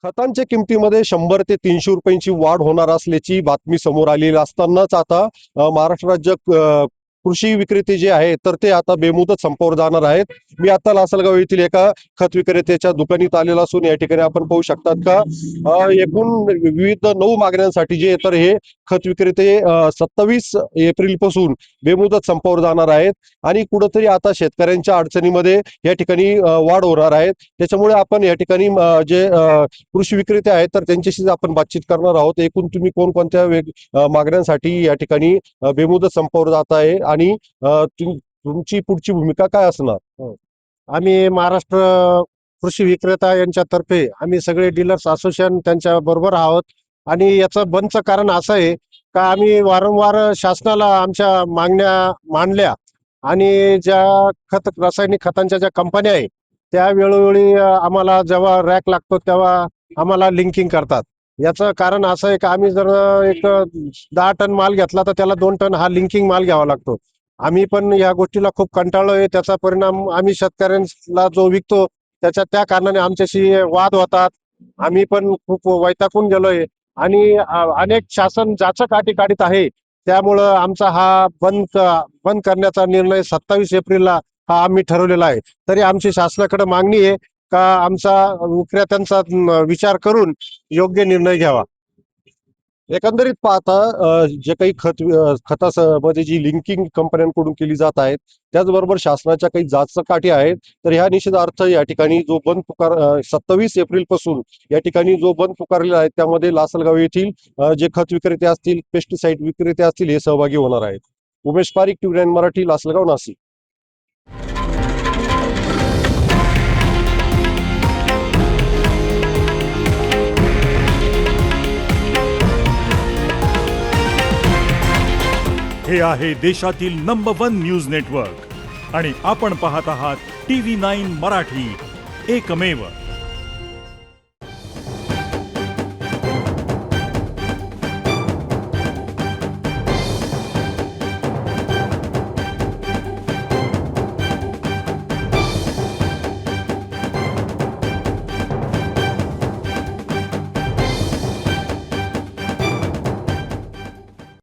खतांच्या किमतीमध्ये 100 ते 300 रुपयांची वाढ होणार असल्याची बातमी समोर आलेली असतानाच आता महाराष्ट्र राज्य कृषी विक्रेते जे आहेत तर ते आता बेमुदत संपावर जाणार आहेत. मी आता लासलगाव येथील एका खत विक्रेत्याच्या दुकानात आलेला असून या ठिकाणी आपण पाहू शकतात का एकूण विविध 9 मागण्यांसाठी जे तर हे खत विक्रेते 27 एप्रिल पासून बेमुदत संपावर जाणार आहेत आणि कुठेतरी आता शेतकऱ्यांच्या अडचणीमध्ये या ठिकाणी वाढ होणार आहे. त्याच्यामुळे आपण या ठिकाणी जे कृषी विक्रेते आहेत तर त्यांच्याशी आपण बातचीत करणार आहोत. एकूण तुम्ही कोणकोणत्या मागण्यांसाठी या ठिकाणी बेमुदत संपावर जात आहे आणि तुमची पुढची भूमिका काय असणार? आम्ही महाराष्ट्र कृषी विक्रेता यांच्यातर्फे आम्ही सगळे डीलर्स असोसिएशन त्यांच्या बरोबर आहोत आणि याचं बंदचं कारण असं आहे का आम्ही वारंवार शासनाला आमच्या मागण्या मांडल्या आणि ज्या रासायनिक खतांच्या ज्या कंपन्या आहेत त्या वेळोवेळी आम्हाला जेव्हा रॅक लागतो तेव्हा आम्हाला लिंकिंग करतात. याचं कारण असं आहे का आम्ही जर एक 10 टन माल घेतला तर त्याला 2 टन हा लिंकिंग माल घ्यावा लागतो. आम्ही पण या गोष्टीला खूप कंटाळलोय. त्याचा परिणाम आम्ही शेतकऱ्यांना जो विकतो त्या कारणाने आमच्याशी वाद होतात. आम्ही पण खूप वैतागून गेलोय आणि अनेक शासन जाचं काठी काढीत आहे. त्यामुळं आमचा हा बंद करण्याचा निर्णय 27 एप्रिलला हा आम्ही ठरवलेला आहे. तरी आमची शासनाकडे मागणी आहे का आमचा विक्रेत्यांचा विचार करून योग्य निर्णय घ्यावा. एकंदरीत पाहता जे काही खतामध्ये जी लिंकिंग कंपन्यांकडून केली जात आहेत त्याचबरोबर शासनाच्या काही जाचकाठी आहेत तर ह्या निषेधार्थ या ठिकाणी जो बंद पुकार 27 एप्रिल पासून या ठिकाणी जो बंद पुकारलेला आहे त्यामध्ये लासलगाव येथील जे खत विक्रेते असतील पेस्टिसाइड विक्रेते असतील हे सहभागी होणार आहेत. उमेश पारिक, TV9 मराठी, लासलगाव, नाशिक. हे आहे देशातील नंबर 1 न्यूज नेटवर्क आणि आपण पाहत आहात TV9 मराठी, एकमेव.